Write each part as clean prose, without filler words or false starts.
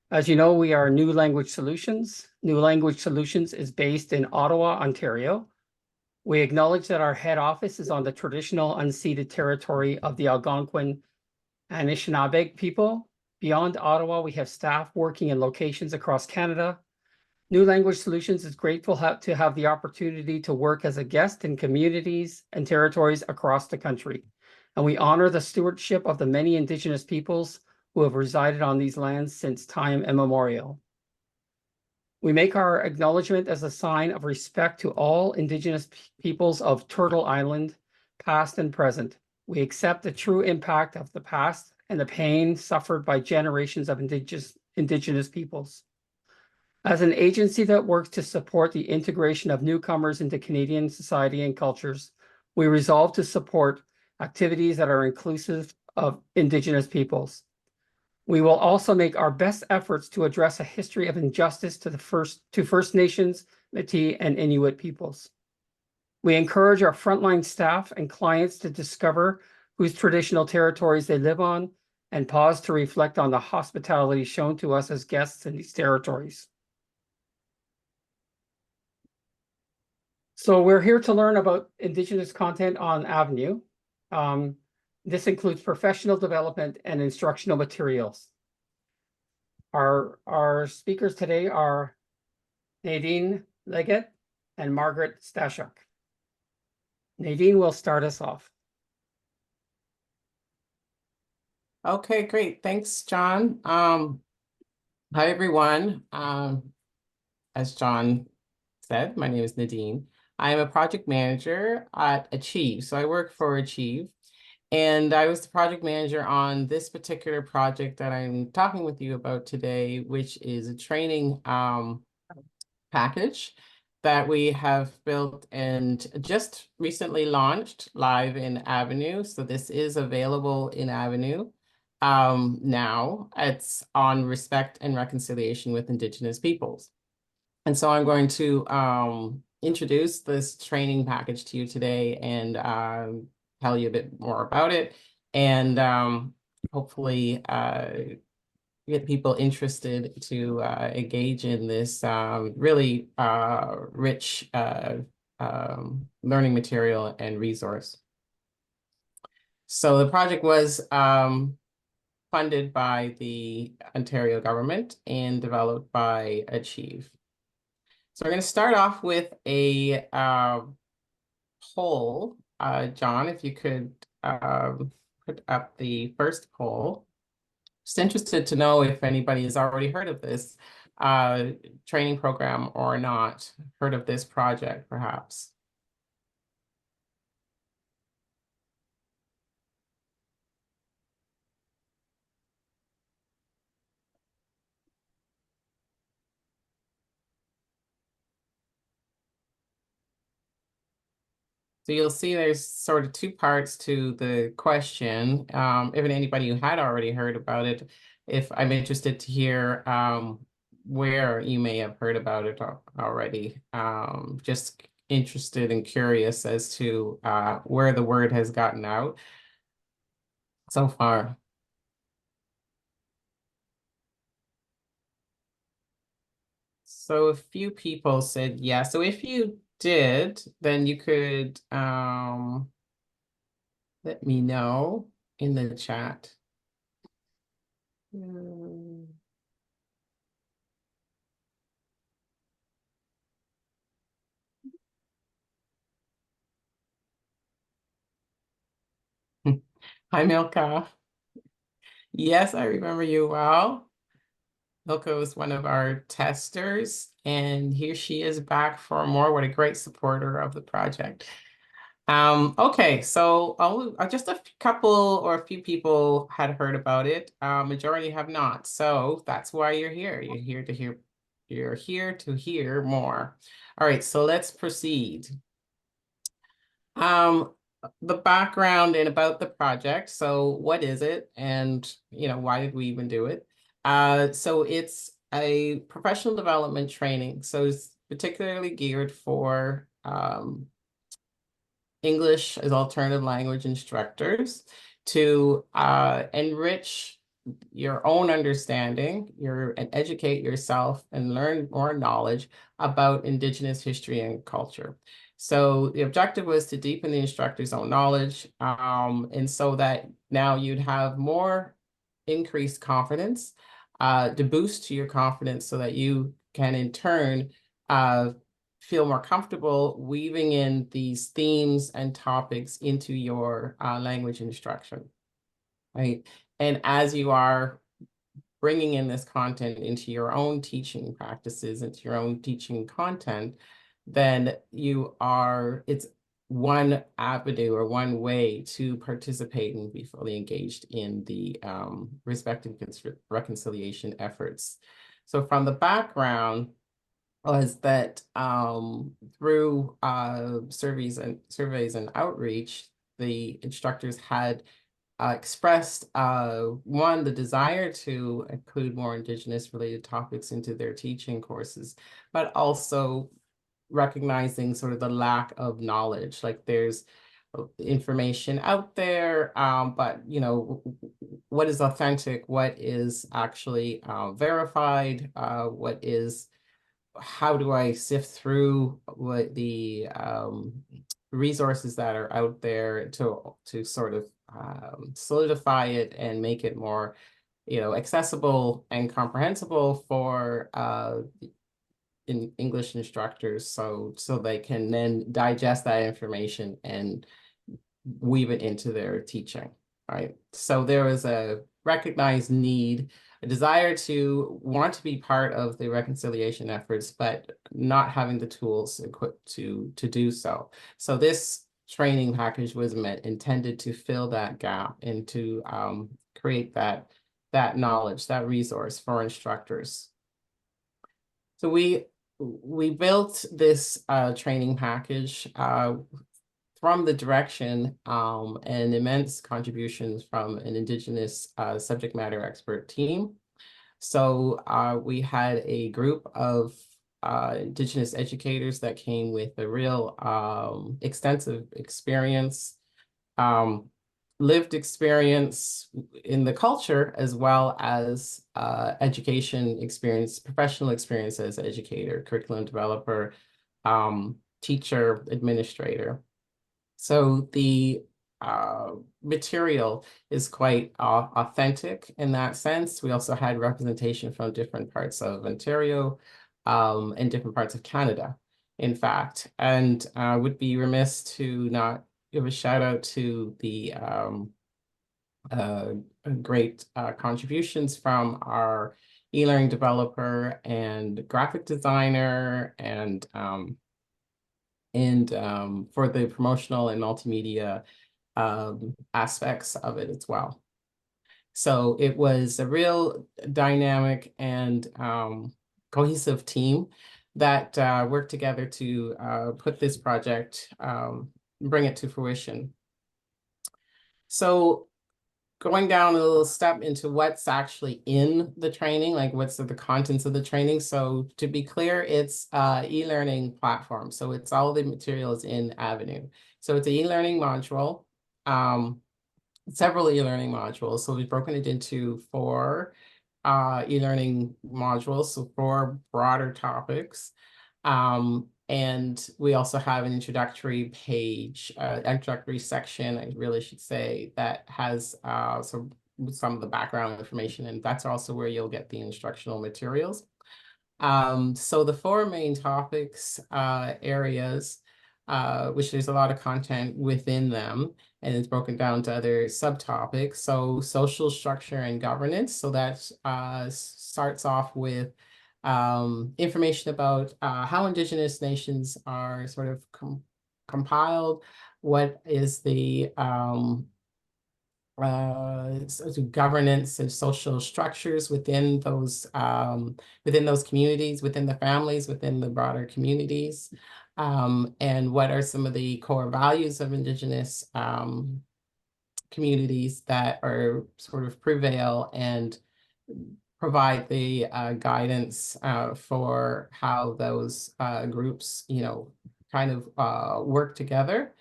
As you know, we are New Language Solutions. New Language Solutions is based in Ottawa, Ontario. We acknowledge that our head office is on the traditional unceded territory of the Algonquin and Anishinaabe people. Beyond Ottawa, we have staff working in locations across Canada. New Language Solutions is grateful to have the opportunity to work as a guest in communities and territories across the country. And we honor the stewardship of the many Indigenous peoples who have resided on these lands since time immemorial. We make our acknowledgement as a sign of respect to all Indigenous peoples of Turtle Island, past and present. We accept the true impact of the past and the pain suffered by generations of Indigenous peoples. As an agency that works to support the integration of newcomers into Canadian society and cultures, we resolve to support activities that are inclusive of Indigenous peoples. We will also make our best efforts to address a history of injustice to First Nations, Métis, and Inuit peoples. We encourage our frontline staff and clients to discover whose traditional territories they live on and pause to reflect on the hospitality shown to us as guests in these territories. So we're here to learn about Indigenous content on Avenue. This includes professional development and instructional materials. Our speakers today are Nadine Leggett and Margaret Stasiak. Nadine will start us off. Okay, great. Thanks, John. Hi, everyone. As John said, my name is Nadine. I am a project manager at Achēv. So I work for Achēv. And I was the project manager on this particular project that I'm talking with you about today, which is a training package that we have built and just recently launched live in Avenue. So this is available in Avenue now. It's on respect and reconciliation with Indigenous peoples. And so I'm going to introduce this training package to you today and tell you a bit more about it, and hopefully get people interested to engage in this really rich learning material and resource. So the project was funded by the Ontario government and developed by Achēv. So we're going to start off with a poll. John, if you could put up the first poll. Just interested to know if anybody has already heard of this training program or not, heard of this project, perhaps. So you'll see there's sort of two parts to the question. Even anybody who had already heard about it, if I'm interested to hear where you may have heard about it already. Just interested and curious as to where the word has gotten out so far. So a few people said yes. So if you did, then you could let me know in the chat. Hi, Milka. Yes, I remember you well. Milka was one of our testers, and here she is back for more. What a great supporter of the project. Okay, so just a couple or a few people had heard about it. Majority have not. So that's why you're here. You're here to hear more. All right, so let's proceed. The background and about the project. So what is it? And why did we even do it? So it's a professional development training. So it's particularly geared for English as alternative language instructors to enrich your own understanding, and educate yourself and learn more knowledge about Indigenous history and culture. So the objective was to deepen the instructor's own knowledge, and so that now you'd have more increased confidence, to boost your confidence so that you can in turn feel more comfortable weaving in these themes and topics into your language instruction, right? And as you are bringing in this content into your own teaching practices, into your own teaching content, then it's one avenue or one way to participate and be fully engaged in the respective reconciliation efforts. So from the background was that through surveys and outreach, the instructors had expressed one, the desire to include more Indigenous related topics into their teaching courses, but also recognizing sort of the lack of knowledge. Like there's information out there, but you know, what is authentic, what is actually verified, how do I sift through what the resources that are out there to sort of solidify it and make it more, accessible and comprehensible for English instructors, so they can then digest that information and weave it into their teaching, right? So there was a recognized need, a desire to want to be part of the reconciliation efforts, but not having the tools equipped to do so. So this training package was intended to fill that gap and to create that knowledge, that resource for instructors. So we built this training package from the direction and immense contributions from an Indigenous subject matter expert team. So we had a group of Indigenous educators that came with a real extensive experience, lived experience in the culture, as well as education experience, professional experience as educator, curriculum developer, teacher, administrator. So the material is quite authentic in that sense. We also had representation from different parts of Ontario and different parts of Canada, in fact. And would be remiss to not give a shout out to the great contributions from our e-learning developer and graphic designer and for the promotional and multimedia aspects of it as well. So it was a real dynamic and cohesive team that worked together to put this project, bring it to fruition. So going down a little step into what's actually in the training, like what's the contents of the training. So to be clear, it's e-learning platform. So it's all the materials in Avenue. So it's an e-learning module, several e-learning modules. So we've broken it into 4 e-learning modules, so 4 broader topics. And we also have an introductory page, introductory section, I really should say, that has some of the background information, and that's also where you'll get the instructional materials. So the 4 main topics, areas, which there's a lot of content within them, and it's broken down to other subtopics. So social structure and governance. So that starts off with information about how Indigenous nations are sort of compiled, what is the sort of governance and social structures within those communities, within the families, within the broader communities, and what are some of the core values of Indigenous communities that are sort of prevail and provide the guidance for how those groups, kind of work together.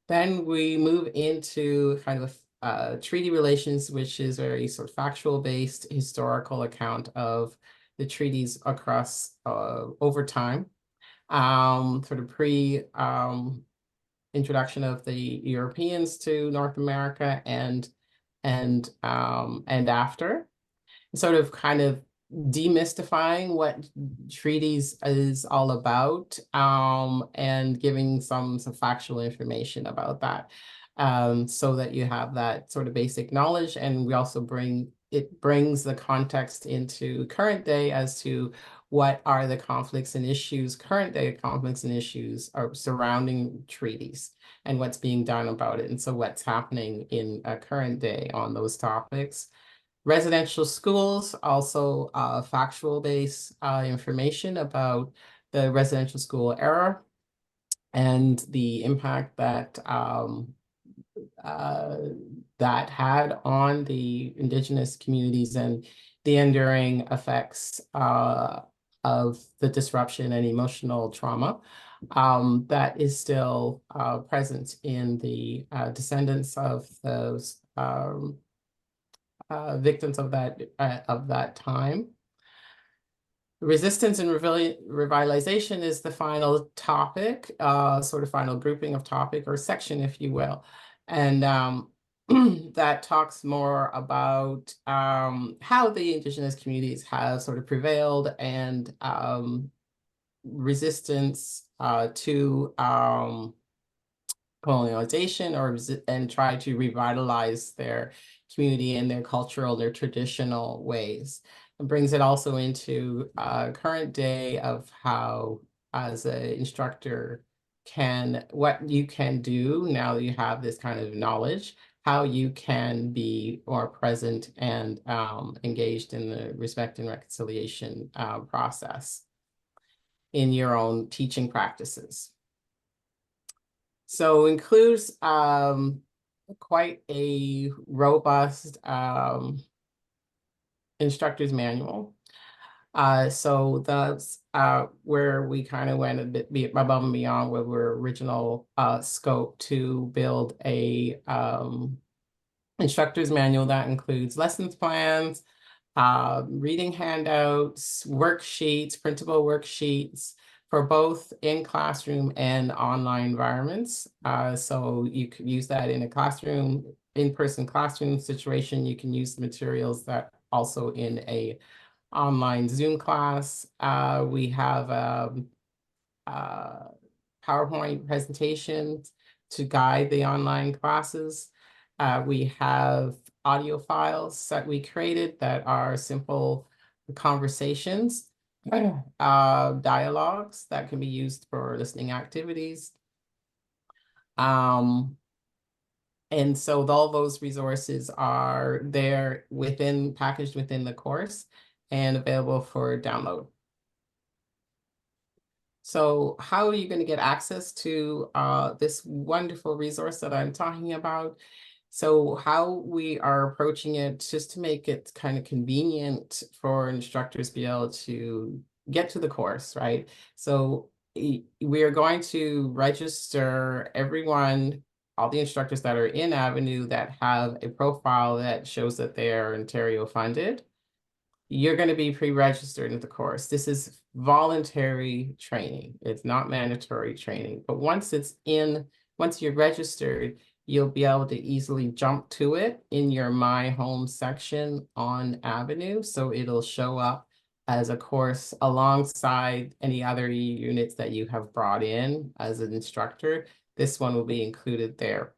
Then we move into kind of treaty relations, which is very sort of factual based historical account of the treaties across over time, sort of pre introduction of the Europeans to North America and after, sort of kind of demystifying what treaties is all about, and giving some factual information about that, so that you have that sort of basic knowledge. And we also brings the context into current day as to what are the conflicts and issues, current day conflicts and issues are surrounding treaties and what's being done about it. And so what's happening in a current day on those topics. Residential schools, also factual based information about the residential school era and the impact that that had on the Indigenous communities and the enduring effects of the disruption and emotional trauma that is still present in the descendants of those victims of that time. Resistance and revitalization is the final topic, sort of final grouping of topic or section, if you will. And that talks more about how the Indigenous communities have sort of prevailed and resistance to colonialization and try to revitalize their community and their cultural, their traditional ways. It brings it also into current day of how, as an instructor, what you can do now that you have this kind of knowledge, how you can be more present and engaged in the respect and reconciliation process in your own teaching practices. So includes quite a robust instructor's manual. So that's where we kind of went a bit above and beyond with our original scope to build a instructor's manual that includes lessons plans, reading handouts, worksheets, printable worksheets for both in classroom and online environments. So you could use that in a classroom, in-person classroom situation. You can use the materials that also in a online Zoom class. We have PowerPoint presentations to guide the online classes. We have audio files that we created that are simple conversations, dialogues that can be used for listening activities. And so all those resources are there packaged within the course and available for download. So how are you going to get access to this wonderful resource that I'm talking about? So how we are approaching it, just to make it kind of convenient for instructors to be able to get to the course, right? So we are going to register everyone, all the instructors that are in Avenue that have a profile that shows that they are Ontario funded. You're going to be pre-registered into the course. This is voluntary training. It's not mandatory training. But once you're registered, you'll be able to easily jump to it in your My Home section on Avenue. So it'll show up as a course alongside any other units that you have brought in as an instructor. This one will be included there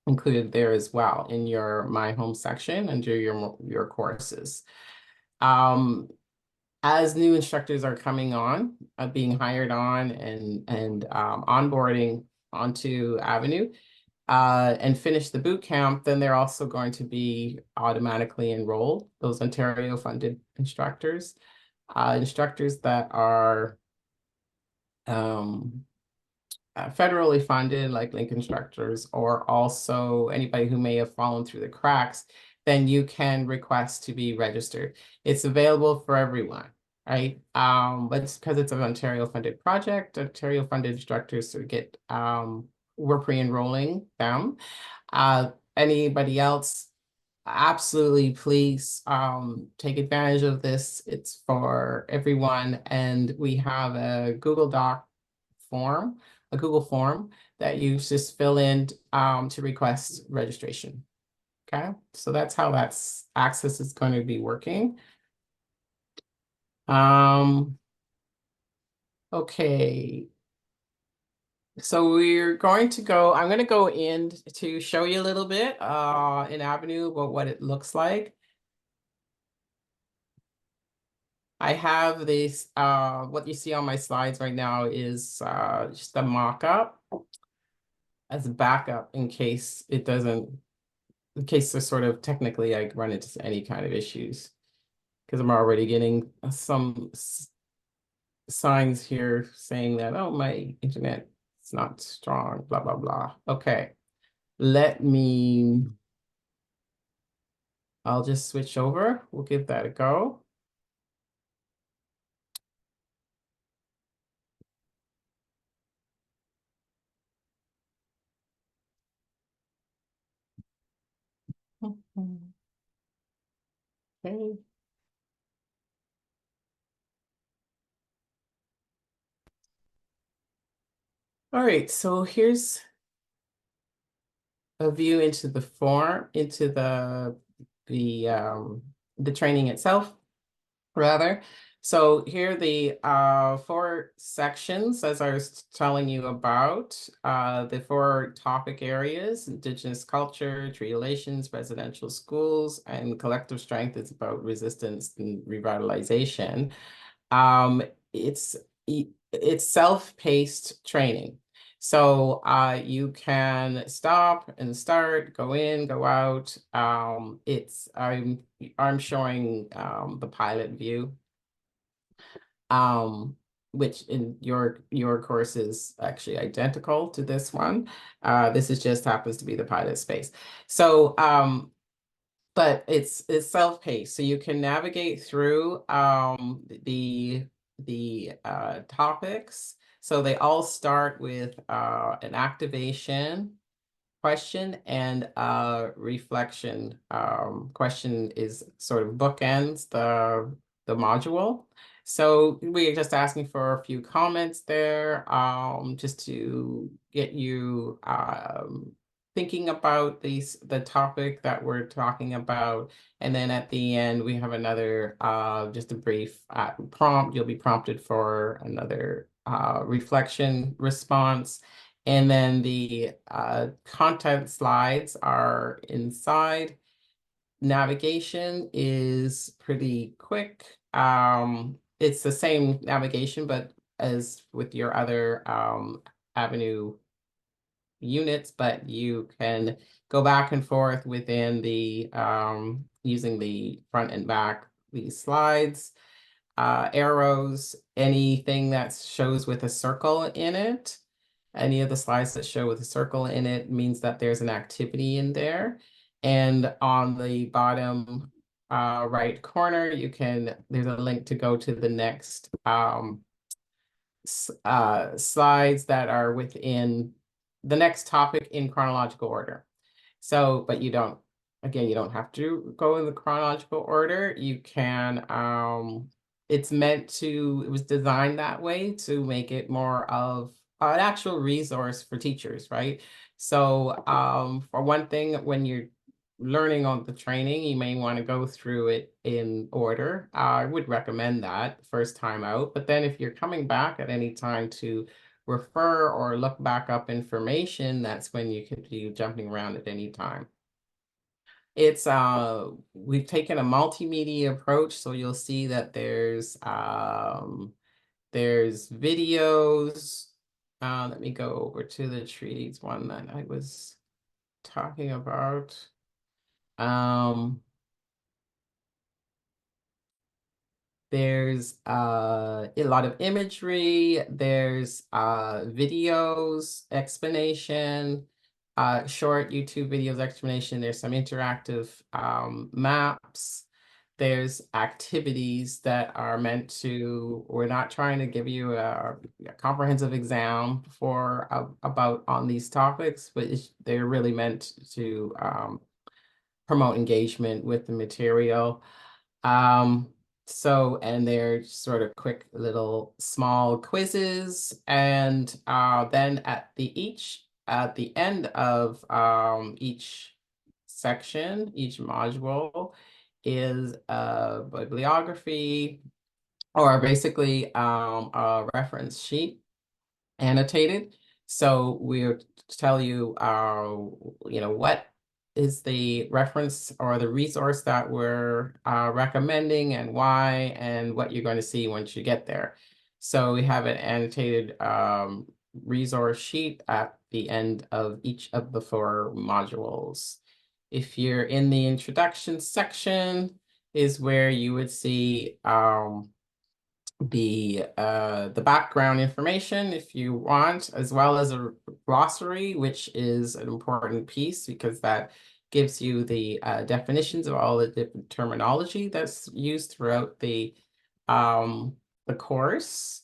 as well in your My Home section under your courses. As new instructors are coming on, being hired on and onboarding onto Avenue, and finish the boot camp, then they're also going to be automatically enrolled, those Ontario funded instructors. Instructors that are federally funded, like Link instructors, or also anybody who may have fallen through the cracks, then you can request to be registered. It's available for everyone, right? But it's because it's an Ontario funded project, Ontario funded instructors to get, we're pre-enrolling them. anybody else, absolutely please take advantage of this. It's for everyone, and we have a Google form that you just fill in to request registration. Okay, so that's how access is going to be working. Okay. So I'm going to go in to show you a little bit in Avenue about what it looks like. I have this, what you see on my slides right now is just a mock-up as a backup in case there's sort of technically I run into any kind of issues, because I'm already getting some signs here saying that, oh, my internet is not strong, blah, blah, blah. Okay, I'll just switch over. We'll give that a go. Okay. All right, so here's a view into the form, into the training itself, rather. So here are the 4 sections, as I was telling you about, the 4 topic areas: Indigenous culture, tree relations, residential schools, and collective strength is about resistance and revitalization. It's self-paced training. So you can stop and start, go in, go out. I'm showing the pilot view, which in your course is actually identical to this one. This just happens to be the pilot space. So but it's self-paced, so you can navigate through the topics. So they all start with an activation question and a reflection. Question is sort of bookends the module. So we're just asking for a few comments there, just to get you thinking about the topic that we're talking about. And then at the end, we have another, just a brief prompt. You'll be prompted for another reflection response. And then the content slides are inside. Navigation is pretty quick. It's the same navigation, but as with your other Avenue units, but you can go back and forth within the using the front and back, these slides, arrows, anything that shows with a circle in it. Any of the slides that show with a circle in it means that there's an activity in there. And on the bottom right corner, there's a link to go to the next slides that are within the next topic in chronological order. So, but you don't have to go in the chronological order. You can, it was designed that way to make it more of an actual resource for teachers, right? So, for one thing, when you're learning on the training, you may want to go through it in order. I would recommend that first time out, but then if you're coming back at any time to refer or look back up information, that's when you could be jumping around at any time. It's we've taken a multimedia approach, so you'll see that there's videos. Let me go over to the treaties one that I was talking about. There's a lot of imagery, there's videos, explanation, short YouTube videos, explanation. There's some interactive maps. there's activities that are meant to, we're not trying to give you a comprehensive exam for about on these topics, but they're really meant to promote engagement with the material. So, and they're sort of quick little small quizzes. And then at the end of each section, each module is a bibliography or basically a reference sheet annotated. So we'll tell you, what is the reference or the resource that we're recommending and why, and what you're going to see once you get there. So we have an annotated resource sheet at the end of each of the 4 modules. If you're in the introduction section is where you would see the background information if you want, as well as a glossary, which is an important piece because that gives you the definitions of all the different terminology that's used throughout the course.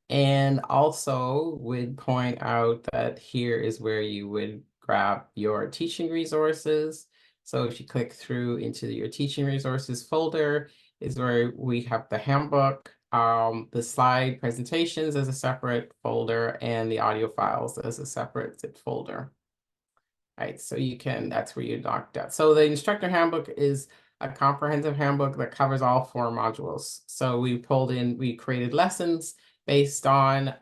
And also would point out that here is where you would grab your teaching resources. So if you click through into your teaching resources folder, is where we have the handbook, the slide presentations as a separate folder, and the audio files as a separate zip folder. Right, so that's where you knock that. So the instructor handbook is a comprehensive handbook that covers all 4 modules. So we created lessons based on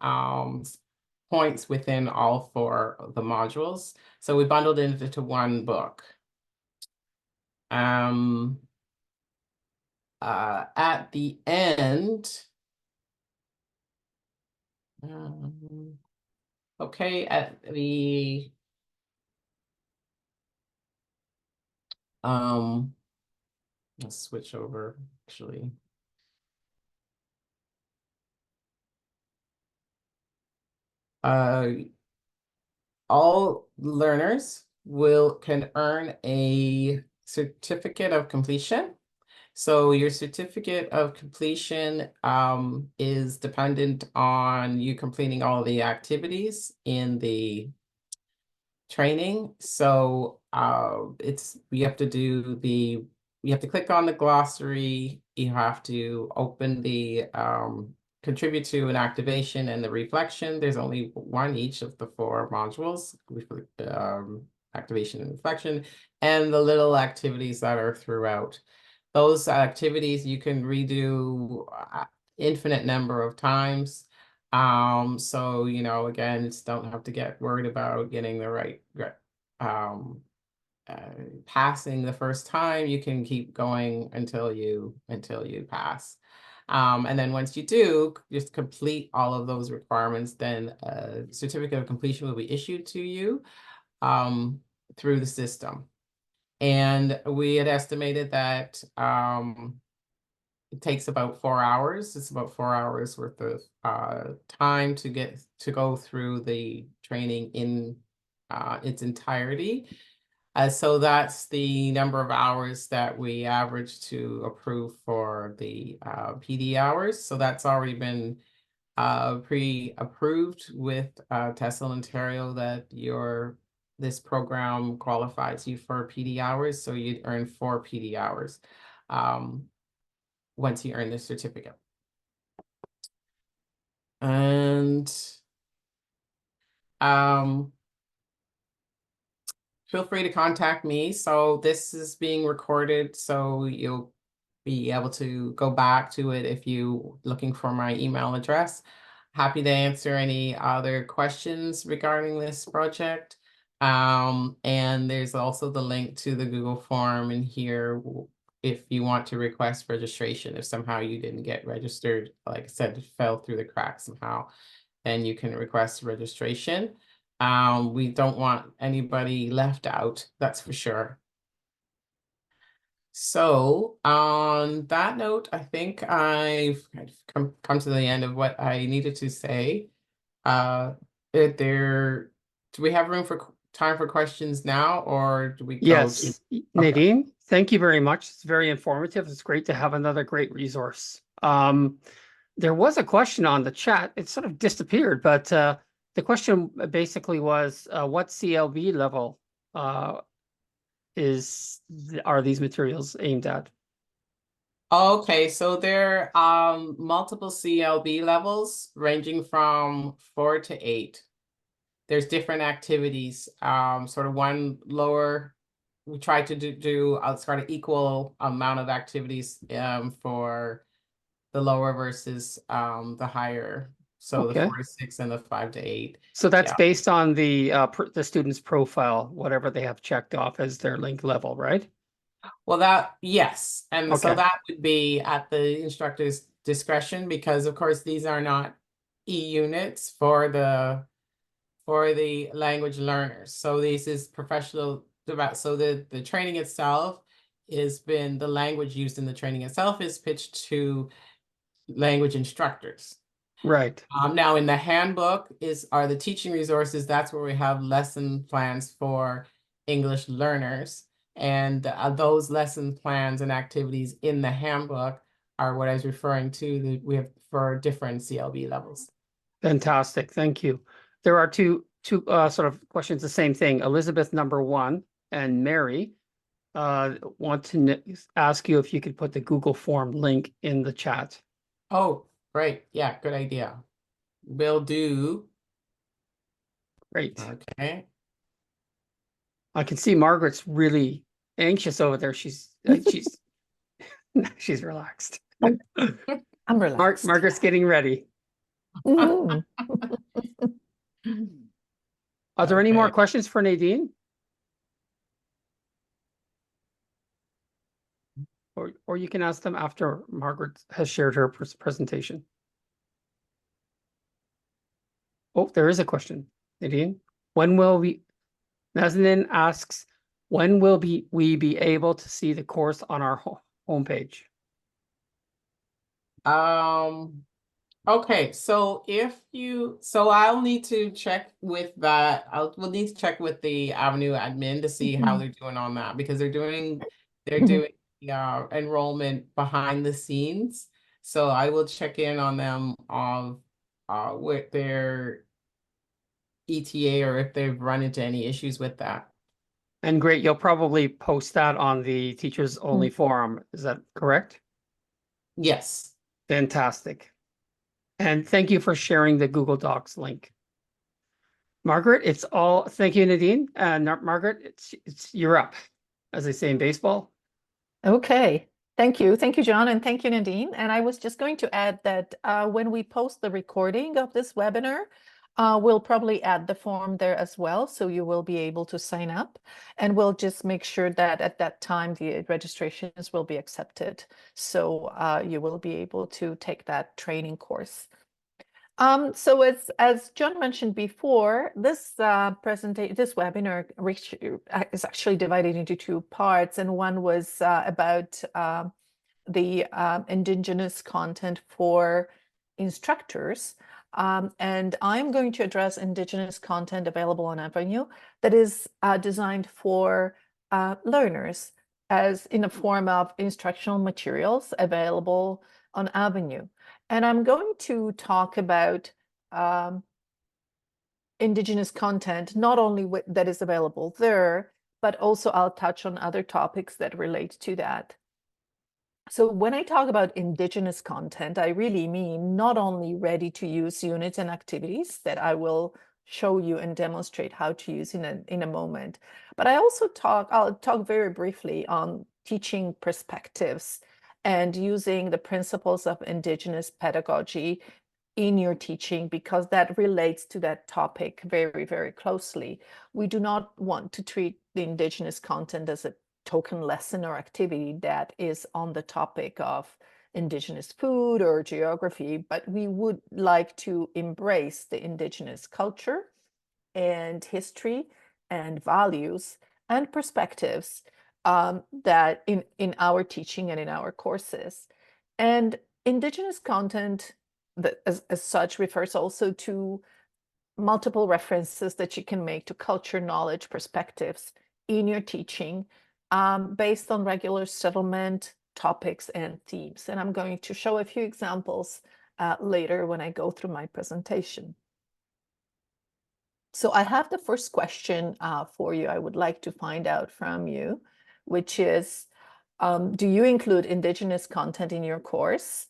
points within all 4 of the modules. So we bundled it into one book. At the end, okay, at the let's switch over actually. All learners can earn a certificate of completion. So your certificate of completion is dependent on you completing all the activities in the training. So you have to click on the glossary, you have to open the contribute to an activation and the reflection. There's only one each of the 4 modules, activation and reflection, and the little activities that are throughout. Those activities you can redo infinite number of times. So, again, just don't have to get worried about getting the right passing the first time. You can keep going until you pass. And then once you do, just complete all of those requirements, then a certificate of completion will be issued to you through the system. And we had estimated that it takes about 4 hours. It's about 4 hours worth of time to go through the training in its entirety. So that's the number of hours that we average to approve for the PD hours. So that's already been pre-approved with TESOL Ontario that this program qualifies you for PD hours. So you'd earn 4 PD hours once you earn the certificate. And feel free to contact me. So this is being recorded, so you'll be able to go back to it if you're looking for my email address. Happy to answer any other questions regarding this project. And there's also the link to the Google form in here if you want to request registration. If somehow you didn't get registered, like I said, it fell through the cracks somehow, then you can request registration. We don't want anybody left out, that's for sure. So on that note, I think I've come to the end of what I needed to say. Do we have room for time for questions now, or do we go to? Yes, Okay. Nadine, thank you very much. It's very informative. It's great to have another great resource. There was a question on the chat. It sort of disappeared, but the question basically was, what CLB level are these materials aimed at? Okay, so there multiple CLB levels ranging from 4 to 8. There's different activities. Sort of one lower, we try to do sort of equal amount of activities for the lower versus the higher. So the Okay. 4 to 6 and the 5 to 8. So that's Yeah. based on the student's profile, whatever they have checked off as their link level, right? Well, yes. And so Okay. that would be at the instructor's discretion, because of course these are not eUnits for the language learners. So this is professional development. So the training itself the language used in the training itself is pitched to language instructors. Right. Now in the handbook are the teaching resources. That's where we have lesson plans for English learners. And those lesson plans and activities in the handbook are what I was referring to, that we have for different CLB levels. Fantastic. Thank you. There are two sort of questions, the same thing. Elizabeth #1 and Mary want to ask you if you could put the Google form link in the chat. Oh, great. Yeah, good idea. Will do. Great. Okay. I can see Margaret's really anxious over there. She's she's relaxed. I'm relaxed. Margaret's getting ready. Mhm. Are there any more Okay. questions for Nadine? Or you can ask them after Margaret has shared her presentation. Oh, there is a question, Nadine. Nazanin asks, when will we be able to see the course on our homepage? Okay, so I'll need to check with that. We'll need to check with the Avenue admin to see how they're doing on that, because they're doing enrollment behind the scenes. So I will check in on them with their ETA, or if they've run into any issues with that. And great, you'll probably post that on the teachers only forum. Is that correct? Yes. Fantastic. And thank you for sharing the Google Docs link. Margaret, thank you, Nadine. And Margaret, you're up, as they say in baseball. Okay. Thank you. Thank you, John, and thank you, Nadine. And I was just going to add that when we post the recording of this webinar, we'll probably add the form there as well, so you will be able to sign up. And we'll just make sure that at that time the registrations will be accepted. So you will be able to take that training course. So as John mentioned before, this webinar is actually divided into two parts, and one was about the Indigenous content for instructors. And I'm going to address Indigenous content available on Avenue that is designed for learners, as in the form of instructional materials available on Avenue. And I'm going to talk about Indigenous content, not only that is available there, but also I'll touch on other topics that relate to that. So when I talk about Indigenous content, I really mean not only ready-to-use units and activities that I will show you and demonstrate how to use in a moment, but I'll talk very briefly on teaching perspectives and using the principles of Indigenous pedagogy in your teaching, because that relates to that topic very, very closely. We do not want to treat the Indigenous content as a token lesson or activity that is on the topic of Indigenous food or geography, but we would like to embrace the Indigenous culture and history and values and perspectives that in our teaching and in our courses. And Indigenous content that as such refers also to multiple references that you can make to culture, knowledge, perspectives in your teaching based on regular settlement topics and themes. And I'm going to show a few examples later when I go through my presentation. So I have the first question for you. I would like to find out from you, which is, do you include Indigenous content in your course?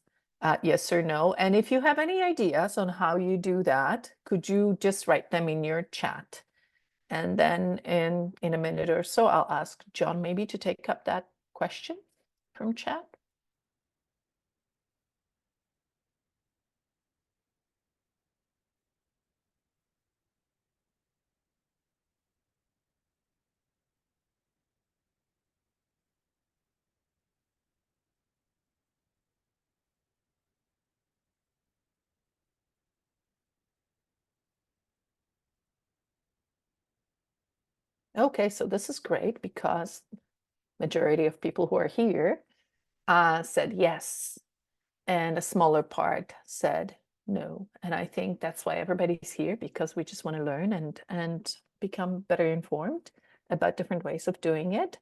Yes or no? And if you have any ideas on how you do that, could you just write them in your chat? And then in a minute or so, I'll ask John maybe to take up that question from chat. Okay, so this is great because majority of people who are here said yes, and a smaller part said no. And I think that's why everybody's here, because we just want to learn and become better informed about different ways of doing it.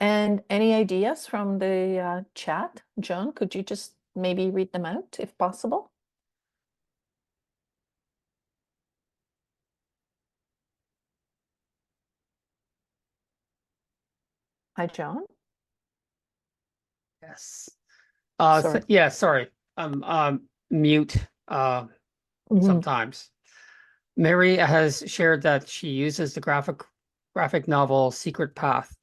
And any ideas from the chat? John, could you just maybe read them out if possible? Hi, John. Yes. Sorry. Yeah, sorry. I'm mute sometimes. Mary has shared that she uses the graphic novel Secret Path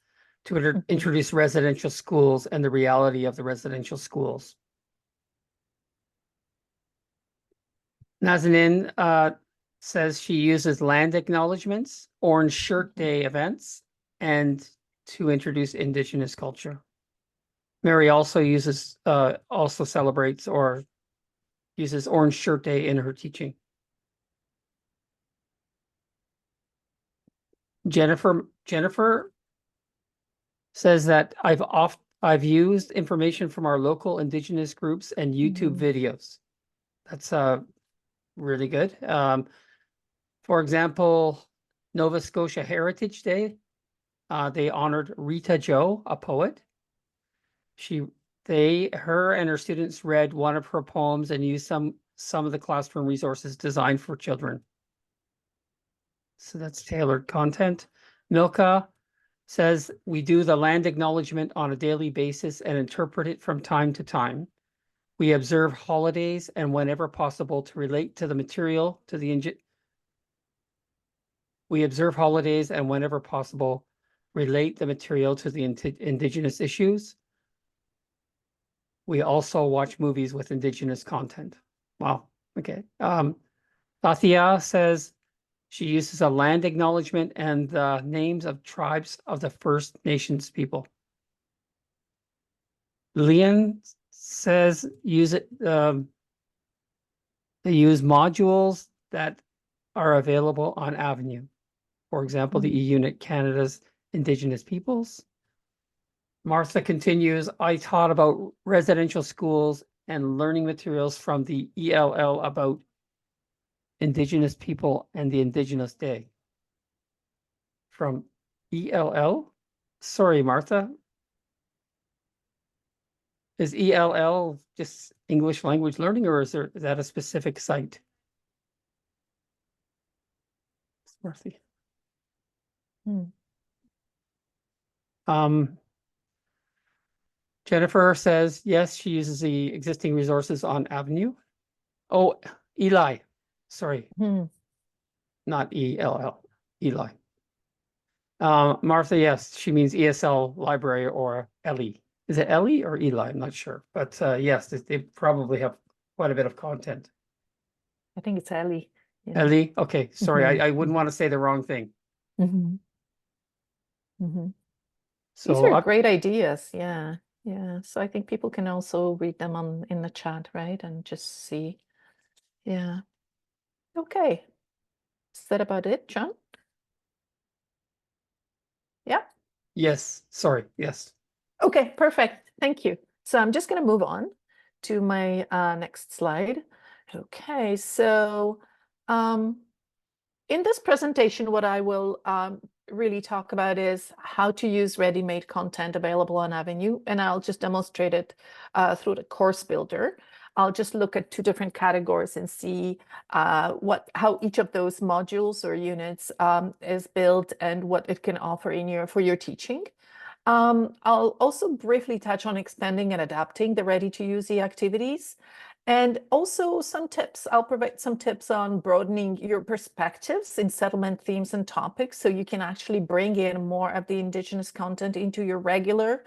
to introduce residential schools and the reality of the residential schools. Nazanin says she uses land acknowledgements, Orange Shirt Day events, and to introduce Indigenous culture. Mary also celebrates or uses Orange Shirt Day in her teaching. Jennifer says that I've used information from our local Indigenous groups and YouTube videos. That's really good. For example, Nova Scotia Heritage Day, they honored Rita Joe, a poet. Her and her students read one of her poems and used some of the classroom resources designed for children. So that's tailored content. Milka says we do the land acknowledgement on a daily basis and interpret it from time to time. We observe holidays and whenever possible to relate to the material to the relate the material to the Indigenous issues. We also watch movies with Indigenous content. Wow. Okay. Tathia says she uses a land acknowledgement and the names of tribes of the First Nations people. Leon says they use modules that are available on Avenue. For example, the eUnit Canada's Indigenous Peoples. Martha continues, I taught about residential schools and learning materials from the ELL about Indigenous people and the Indigenous Day. From ELL? Sorry, Martha. Is ELL just English language learning, or is that a specific site? Martha. Jennifer says, yes, she uses the existing resources on Avenue. Oh, Eli, sorry. Not ELL, Eli. Martha, yes, she means ESL library or Ellie. Is it Ellie or Eli? I'm not sure, but yes, they probably have quite a bit of content. I think it's Ellie. Yeah. Ellie, okay, sorry, I wouldn't want to say the wrong thing. So these are great ideas. Yeah. So I think people can also read them in the chat, right? And just see. Yeah. Okay. Is that about it, John? Yeah. Yes, sorry, yes. Okay, perfect. Thank you. So I'm just going to move on to my next slide. Okay, so In this presentation, what I will really talk about is how to use ready-made content available on Avenue, and I'll just demonstrate it through the CourseBuilder. I'll just look at two different categories and see how each of those modules or units is built and what it can offer for your teaching. I'll also briefly touch on expanding and adapting the ready-to-use activities. And also some tips. I'll provide some tips on broadening your perspectives in settlement themes and topics, so you can actually bring in more of the Indigenous content into your regular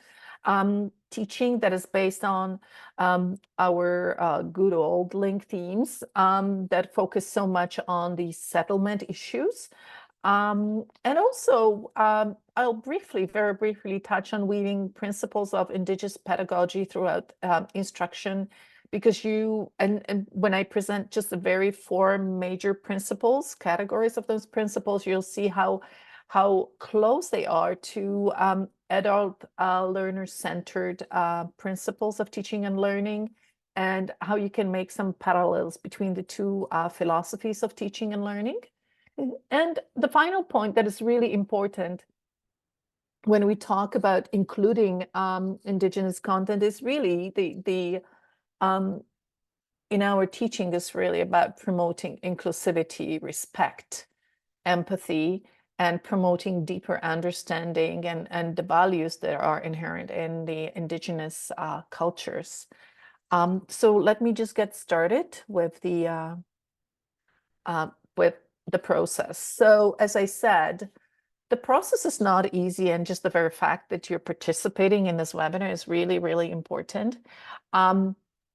teaching that is based on our good old link themes that focus so much on the settlement issues. And also, I'll very briefly touch on weaving principles of Indigenous pedagogy throughout instruction, because and when I present just the very four major principles, categories of those principles, you'll see how close they are to adult learner-centered principles of teaching and learning, and how you can make some parallels between the two philosophies of teaching and learning. And the final point that is really important when we talk about including Indigenous content is really in our teaching is really about promoting inclusivity, respect, empathy, and promoting deeper understanding and the values that are inherent in the Indigenous cultures. So let me just get started with the process. So as I said, the process is not easy, and just the very fact that you're participating in this webinar is really, really important.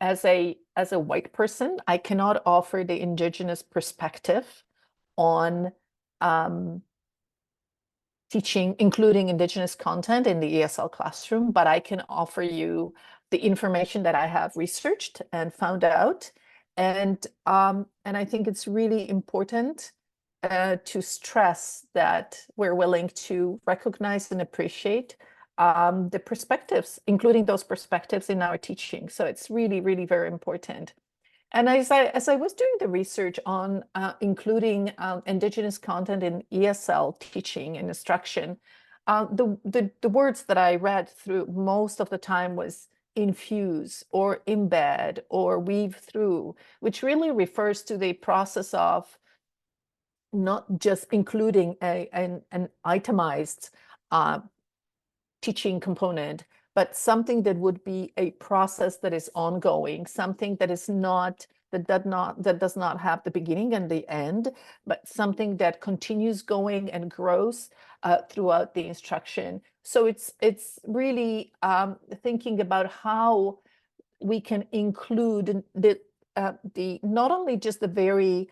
As a white person, I cannot offer the Indigenous perspective on teaching, including Indigenous content in the ESL classroom, but I can offer you the information that I have researched and found out. And I think it's really important to stress that we're willing to recognize and appreciate the perspectives, including those perspectives in our teaching. So it's really, really very important. And as I was doing the research on including Indigenous content in ESL teaching and instruction, the words that I read through most of the time was infuse or embed or weave through, which really refers to the process of not just including an itemized teaching component, but something that would be a process that is ongoing, something that is not, that does not have the beginning and the end, but something that continues going and grows throughout the instruction. So it's really thinking about how we can include the not only just the very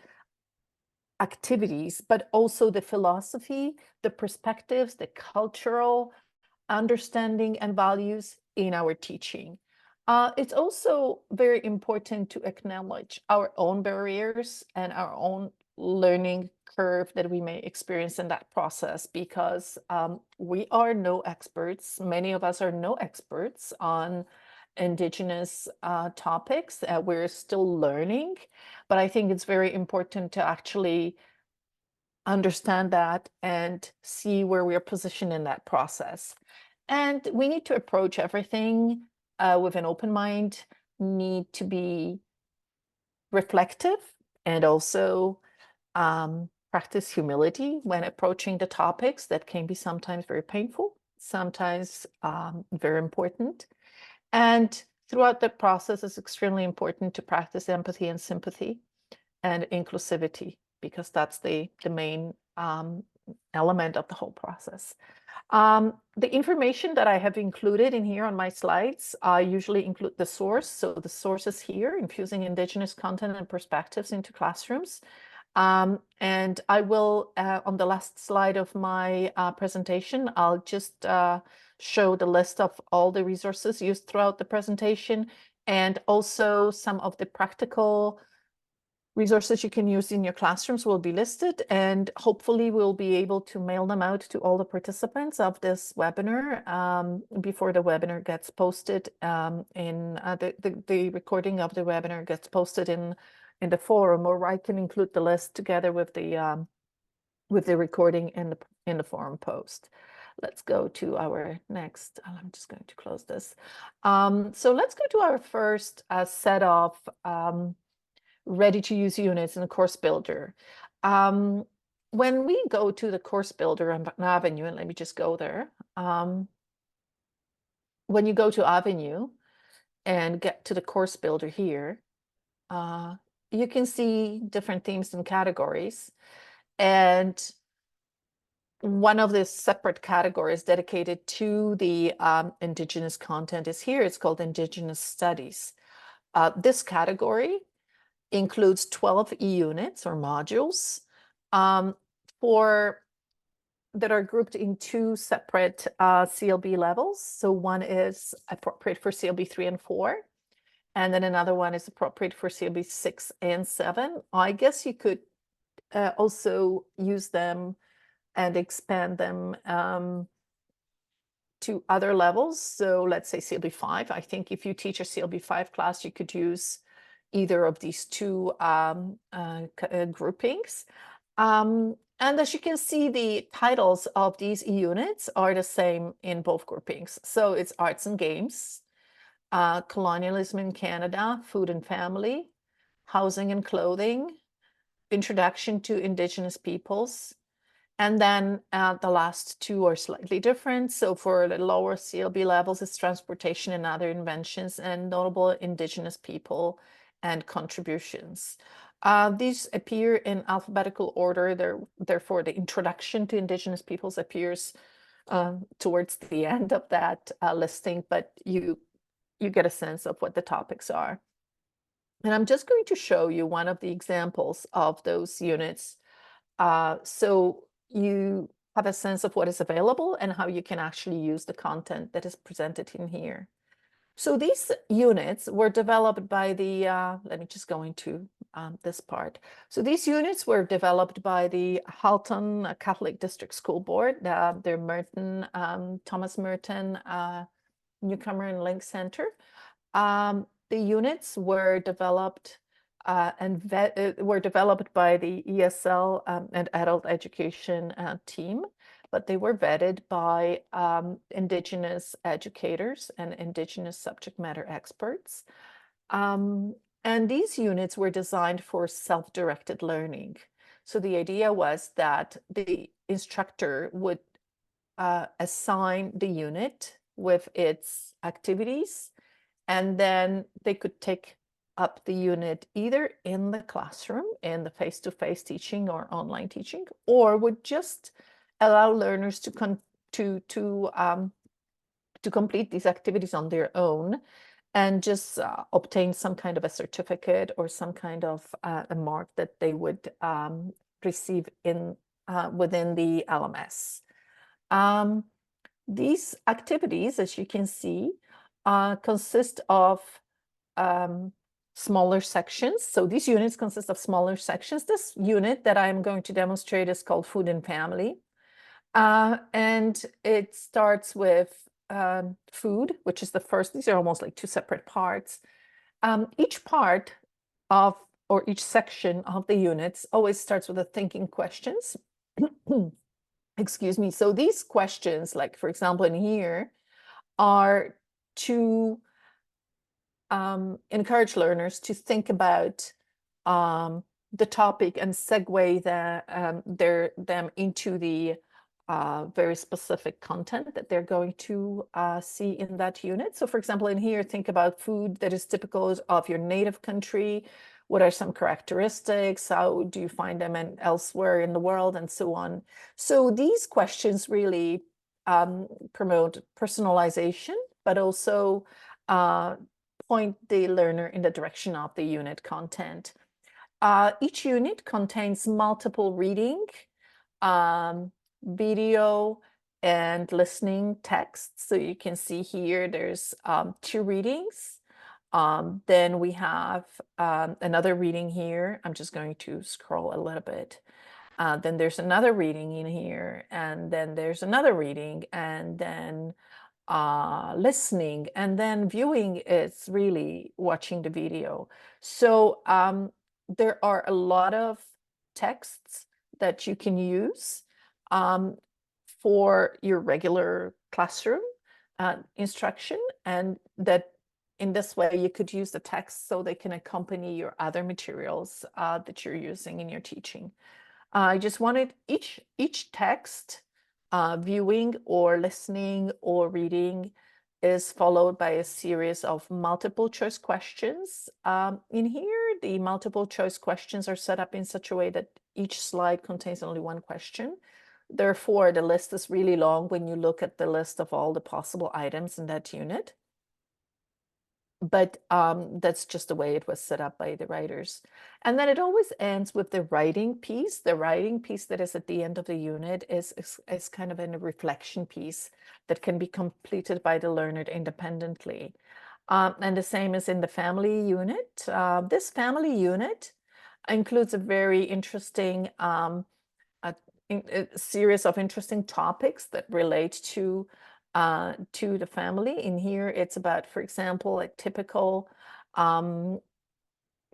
activities, but also the philosophy, the perspectives, the cultural understanding and values in our teaching. It's also very important to acknowledge our own barriers and our own learning curve that we may experience in that process, because we are no experts. Many of us are no experts on Indigenous topics. We're still learning, but I think it's very important to actually understand that and see where we are positioned in that process. And we need to approach everything with an open mind, need to be reflective, and also practice humility when approaching the topics that can be sometimes very painful, sometimes very important. And throughout the process, it's extremely important to practice empathy and sympathy and inclusivity, because that's the main element of the whole process. The information that I have included in here on my slides, I usually include the source. So the source is here, infusing Indigenous content and perspectives into classrooms. And I will, on the last slide of my presentation, I'll just show the list of all the resources used throughout the presentation, and also some of the practical resources you can use in your classrooms will be listed, and hopefully we'll be able to mail them out to all the participants of this webinar before the webinar gets posted. The recording of the webinar gets posted in the forum, or I can include the list together with the with the recording in the forum post. Let's go to our next, I'm just going to close this. So let's go to our first set of ready to use units in the CourseBuilder. When we go to the CourseBuilder on Avenue, and let me just go there. When you go to Avenue and get to the CourseBuilder here, you can see different themes and categories. And one of the separate categories dedicated to the Indigenous content is here. It's called Indigenous Studies. This category includes 12 eUnits or modules that are grouped in two separate CLB levels. So one is appropriate for CLB 3 and 4, and then another one is appropriate for CLB 6 and 7. I guess you could also use them and expand them to other levels. So let's say CLB 5. I think if you teach a CLB 5 class, you could use either of these two groupings. And as you can see, the titles of these eUnits are the same in both groupings. So it's Arts and Games, Colonialism in Canada, Food and Family, Housing and Clothing, Introduction to Indigenous Peoples. And then the last two are slightly different. So for the lower CLB levels, it's Transportation and Other Inventions and Notable Indigenous People and Contributions. These appear in alphabetical order. Therefore, the Introduction to Indigenous Peoples appears towards the end of that listing, but you get a sense of what the topics are. And I'm just going to show you one of the examples of those units. So you have a sense of what is available and how you can actually use the content that is presented in here. So these units were developed by the, let me just go into this part. So these units were developed by the Halton Catholic District School Board, their Merton, Thomas Merton Newcomer and Link Center. The units were developed were developed by the ESL and adult education team, but they were vetted by Indigenous educators and Indigenous subject matter experts. And these units were designed for self-directed learning. So the idea was that the instructor would assign the unit with its activities, and then they could take up the unit either in the classroom, in the face-to-face teaching or online teaching, or would just allow learners to complete these activities on their own and just obtain some kind of a certificate or some kind of a mark that they would receive in within the LMS. These activities, as you can see, consist of smaller sections. So these units consist of smaller sections. This unit that I'm going to demonstrate is called Food and Family. And it starts with food, which is the first. These are almost like two separate parts. Each part of, or each section of the units always starts with the thinking questions. Excuse me. So these questions, like for example in here, are to encourage learners to think about the topic and segue them into the very specific content that they're going to see in that unit. So for example, in here, think about food that is typical of your native country. What are some characteristics? How do you find them elsewhere in the world, and so on? So these questions really promote personalization, but also point the learner in the direction of the unit content. Each unit contains multiple reading, video, and listening texts. So you can see here there's 2 readings. Then we have another reading here. I'm just going to scroll a little bit. Then there's another reading in here, and then there's another reading, and then listening, and then viewing is really watching the video. So there are a lot of texts that you can use for your regular classroom instruction, and that in this way you could use the text so they can accompany your other materials that you're using in your teaching. I just wanted each text, viewing or listening or reading, is followed by a series of multiple choice questions. In here, the multiple choice questions are set up in such a way that each slide contains only one question. Therefore, the list is really long when you look at the list of all the possible items in that unit. But that's just the way it was set up by the writers. And then it always ends with the writing piece. The writing piece that is at the end of the unit is kind of a reflection piece that can be completed by the learner independently. And the same as in the family unit. This family unit includes a very interesting a series of interesting topics that relate to the family. In here, it's about, for example, a typical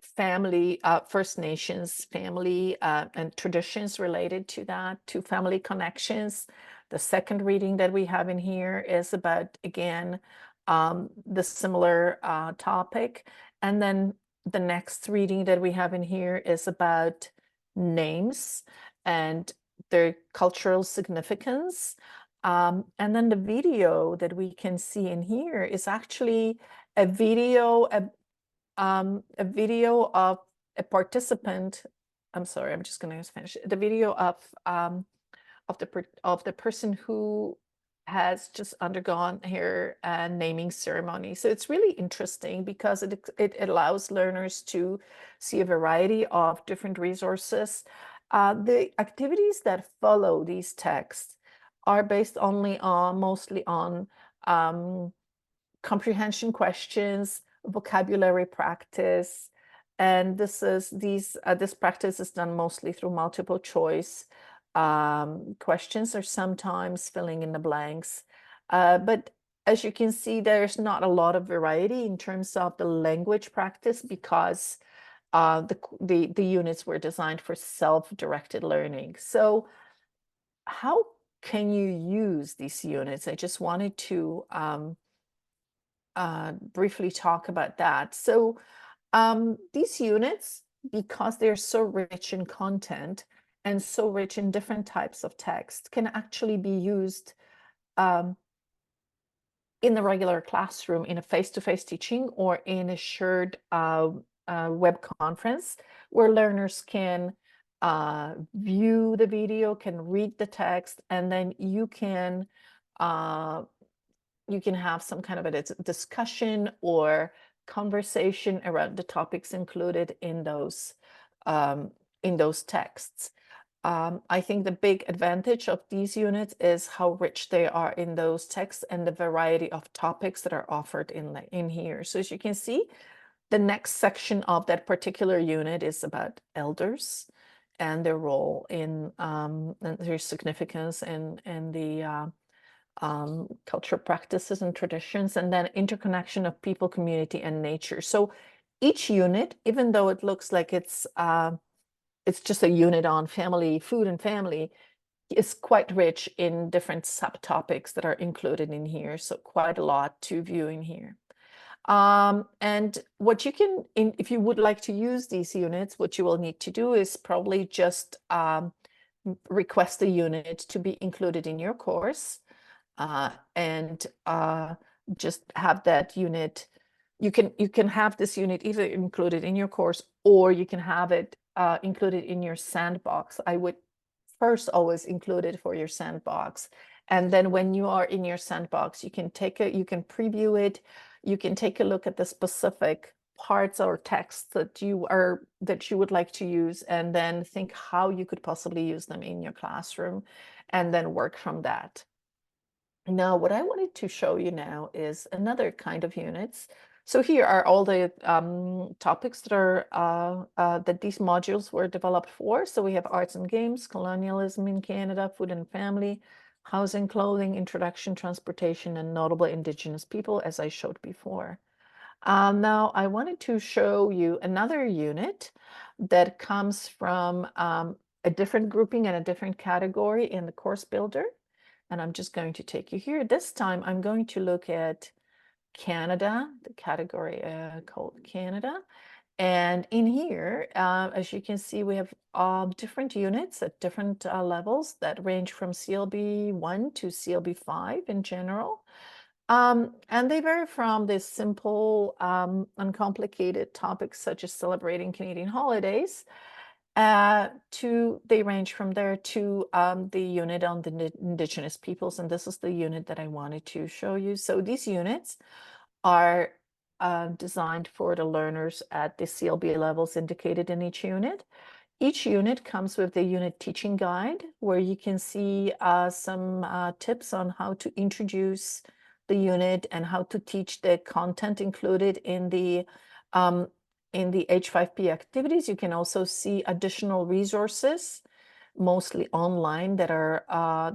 family, First Nations family and traditions related to that, to family connections. The second reading that we have in here is about, again, the similar topic. And then the next reading that we have in here is about names and their cultural significance. And then the video that we can see in here is actually a video of a participant. I'm sorry, I'm just going to finish the video of the person who has just undergone her naming ceremony. So it's really interesting because it allows learners to see a variety of different resources. The activities that follow these texts are based mostly on comprehension questions, vocabulary practice, and this practice is done mostly through multiple choice questions, or sometimes filling in the blanks. But as you can see, there's not a lot of variety in terms of the language practice because the units were designed for self-directed learning. So how can you use these units? I just wanted to briefly talk about that. So these units, because they're so rich in content and so rich in different types of text, can actually be used in the regular classroom, in a face-to-face teaching, or in a shared web conference, where learners can view the video, can read the text, and then you can have some kind of a discussion or conversation around the topics included in those texts. I think the big advantage of these units is how rich they are in those texts and the variety of topics that are offered in here. So as you can see, the next section of that particular unit is about elders and their role in and their significance and the cultural practices and traditions, and then interconnection of people, community, and nature. So each unit, even though it looks like it's just a unit on family, food and family, is quite rich in different subtopics that are included in here. So quite a lot to view in here. And what you can, if you would like to use these units, what you will need to do is probably just request a unit to be included in your course. And just have that unit. You can have this unit either included in your course, or you can have it included in your sandbox. I would first always include it for your sandbox, and then when you are in your sandbox, you can preview it. You can take a look at the specific parts or texts that you would like to use, and then think how you could possibly use them in your classroom, and then work from that. Now, what I wanted to show you now is another kind of units. So here are all the topics that are that these modules were developed for. So we have arts and games, colonialism in Canada, food and family, housing, clothing, introduction, transportation, and notable Indigenous people, as I showed before. Now, I wanted to show you another unit that comes from a different grouping and a different category in the course builder. And I'm just going to take you here. This time I'm going to look at Canada, the category called Canada. And in here, as you can see, we have different units at different levels that range from CLB 1 to CLB 5 in general. And they vary from the simple, uncomplicated topics such as celebrating Canadian holidays they range from there to the unit on the Indigenous peoples. And this is the unit that I wanted to show you. So these units are designed for the learners at the CLB levels indicated in each unit. Each unit comes with the unit teaching guide, where you can see some tips on how to introduce the unit and how to teach the content included in the H5P activities. You can also see additional resources, mostly online, that are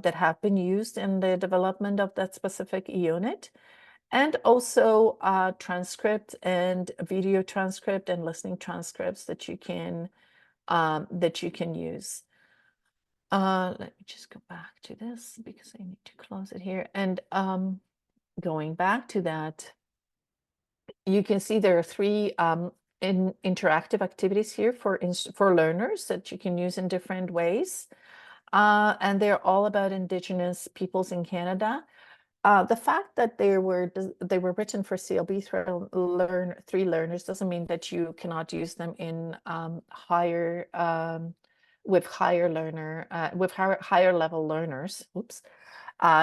that have been used in the development of that specific unit, and also transcript and video transcript and listening transcripts that you can use. Let me just go back to this because I need to close it here. And going back to that, you can see there are three interactive activities here for learners that you can use in different ways. And they're all about Indigenous peoples in Canada. The fact that they were written for CLB 3 learners doesn't mean that you cannot use them in higher higher level learners. Oops.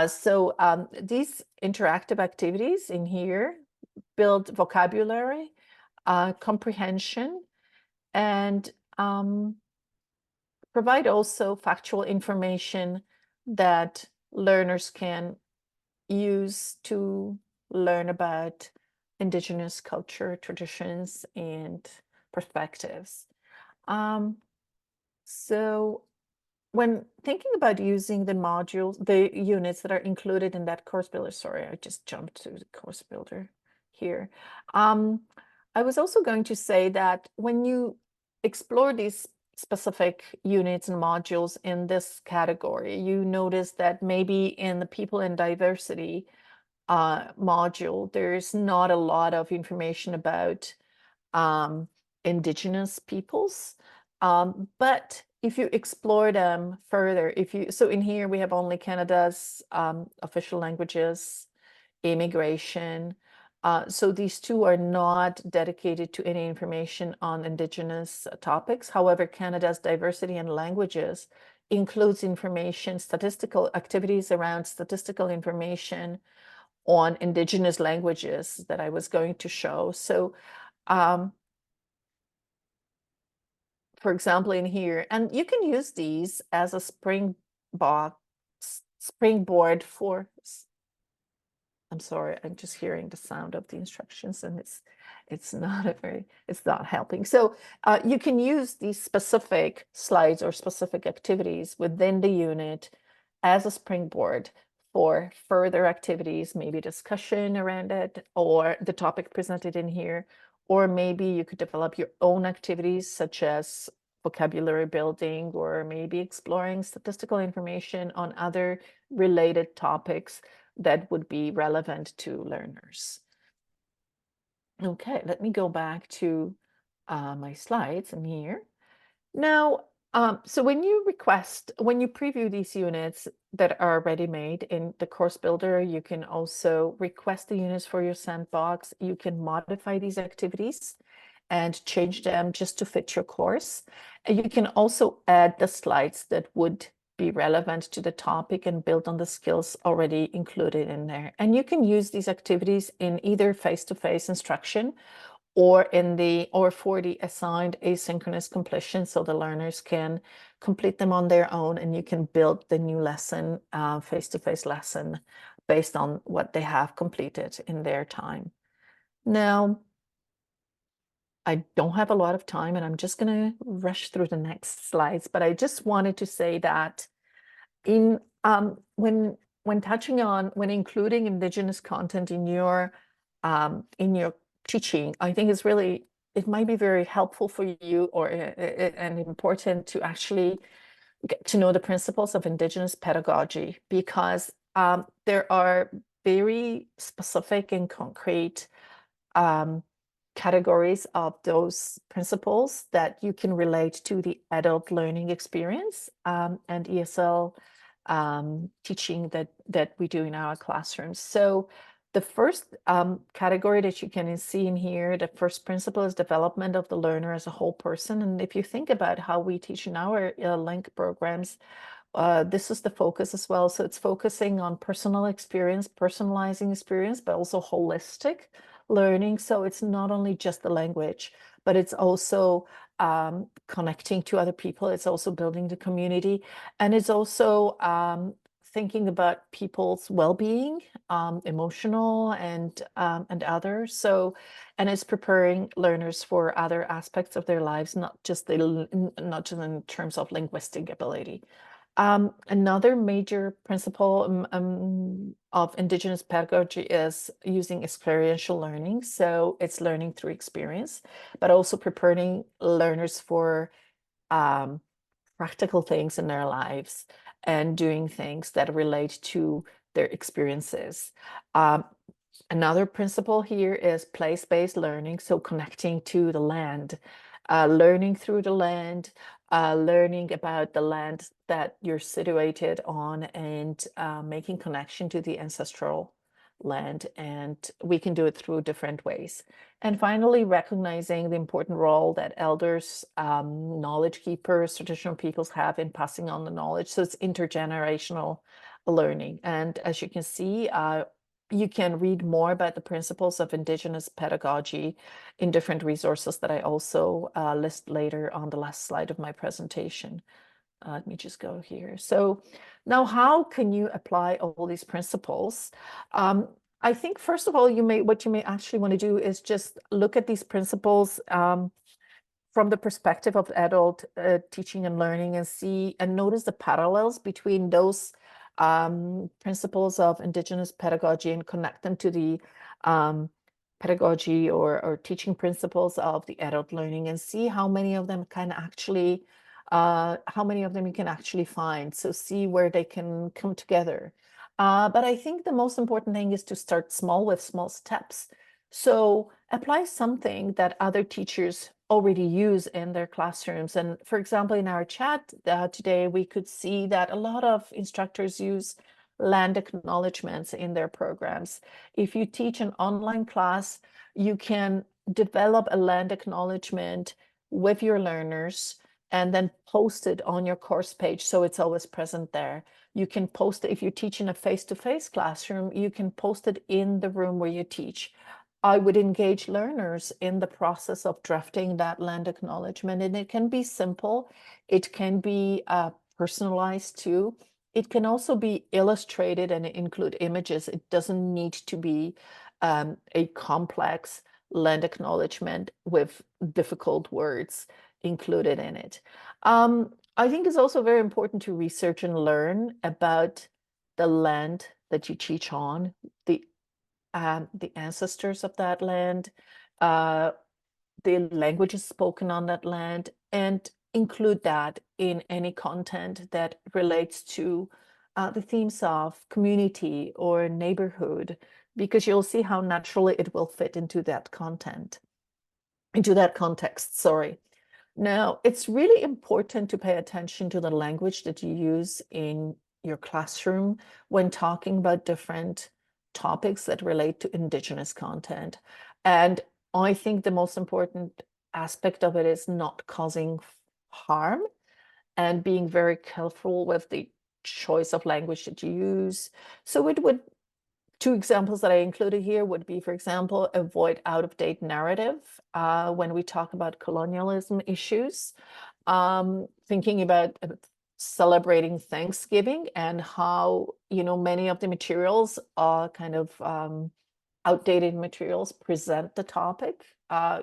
So these interactive activities in here build vocabulary, comprehension, and provide also factual information that learners can use to learn about Indigenous culture, traditions, and perspectives. So when thinking about using the modules, the units that are included in that course builder, sorry, I just jumped to the course builder here. I was also going to say that when you explore these specific units and modules in this category, you notice that maybe in the people and diversity module, there's not a lot of information about Indigenous peoples. But if you explore them further, so in here we have only Canada's official languages, immigration. So these two are not dedicated to any information on Indigenous topics. However, Canada's diversity and languages includes information, statistical activities around statistical information on Indigenous languages that I was going to show. So, for example, in here, and you can use these as a springboard for, I'm sorry, I'm just hearing the sound of the instructions, and it's not helping. So you can use these specific slides or specific activities within the unit as a springboard for further activities, maybe discussion around it or the topic presented in here, or maybe you could develop your own activities such as vocabulary building, or maybe exploring statistical information on other related topics that would be relevant to learners. Okay, let me go back to my slides in here. Now, so when you preview these units that are ready-made in the course builder, you can also request the units for your sandbox. You can modify these activities and change them just to fit your course. And you can also add the slides that would be relevant to the topic and build on the skills already included in there. And you can use these activities in either face-to-face instruction or for the assigned asynchronous completion, so the learners can complete them on their own, and you can build the new lesson, face-to-face lesson, based on what they have completed in their time. Now, I don't have a lot of time, and I'm just going to rush through the next slides, but I just wanted to say that when including Indigenous content in your teaching, I think it might be very helpful for you and important to actually get to know the principles of Indigenous pedagogy, because there are very specific and concrete categories of those principles that you can relate to the adult learning experience and ESL teaching that we do in our classrooms. So the first category that you can see in here, the first principle is development of the learner as a whole person. And if you think about how we teach in our LINC programs, this is the focus as well. So it's focusing on personal experience, personalizing experience, but also holistic learning. So it's not only just the language, but it's also connecting to other people. It's also building the community, and it's also thinking about people's well-being, emotional and others. So, and it's preparing learners for other aspects of their lives, not just in terms of linguistic ability. Another major principle of Indigenous pedagogy is using experiential learning. So it's learning through experience, but also preparing learners for practical things in their lives and doing things that relate to their experiences. Another principle here is place-based learning, so connecting to the land, learning through the land, learning about the land that you're situated on, and making connection to the ancestral land. And we can do it through different ways. And finally, recognizing the important role that elders, knowledge keepers, traditional peoples have in passing on the knowledge. So it's intergenerational learning. And as you can see, you can read more about the principles of Indigenous pedagogy in different resources that I also list later on the last slide of my presentation. Let me just go here. So now, how can you apply all these principles? I think, first of all, what you may actually want to do is just look at these principles from the perspective of adult teaching and learning, and see and notice the parallels between those principles of Indigenous pedagogy and connect them to the pedagogy or teaching principles of the adult learning, and see how many of them can actually how many of them you can actually find. So see where they can come together. But I think the most important thing is to start small with small steps. So apply something that other teachers already use in their classrooms. And for example, in our chat today, we could see that a lot of instructors use land acknowledgements in their programs. If you teach an online class, you can develop a land acknowledgement with your learners and then post it on your course page, so it's always present there. You can post it if you teach in a face-to-face classroom, you can post it in the room where you teach. I would engage learners in the process of drafting that land acknowledgement, and it can be simple. It can be personalized too. It can also be illustrated and include images. It doesn't need to be a complex land acknowledgement with difficult words included in it. I think it's also very important to research and learn about the land that you teach on, the ancestors of that land, the languages spoken on that land, and include that in any content that relates to the themes of community or neighborhood, because you'll see how naturally it will fit into that content, into that context, sorry. Now, it's really important to pay attention to the language that you use in your classroom when talking about different topics that relate to Indigenous content. And I think the most important aspect of it is not causing harm and being very careful with the choice of language that you use. So it would, two examples that I included here would be, for example, avoid out-of-date narrative when we talk about colonialism issues, thinking about celebrating Thanksgiving and how, many of the materials are kind of outdated materials present the topic.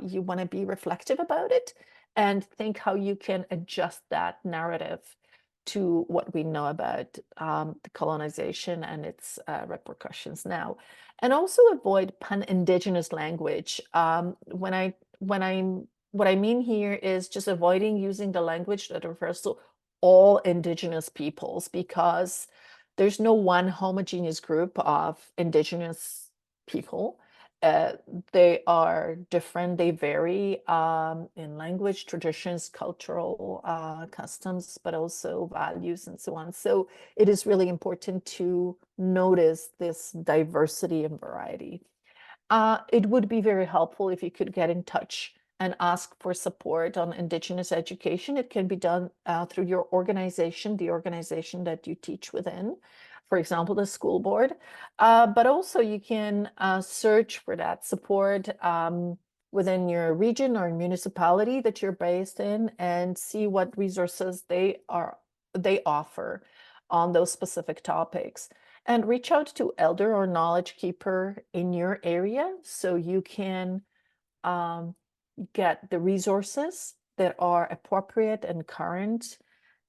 You want to be reflective about it and think how you can adjust that narrative to what we know about the colonization and its repercussions now. And also avoid pan-Indigenous language. What I mean here is just avoiding using the language that refers to all Indigenous peoples, because there's no one homogeneous group of Indigenous people. They are different, they vary in language, traditions, cultural customs, but also values and so on. So it is really important to notice this diversity and variety. It would be very helpful if you could get in touch and ask for support on Indigenous education. It can be done through your organization, the organization that you teach within, for example, the school board. But also you can search for that support within your region or municipality that you're based in, and see what resources they offer on those specific topics. And reach out to elder or knowledge keeper in your area so you can get the resources that are appropriate and current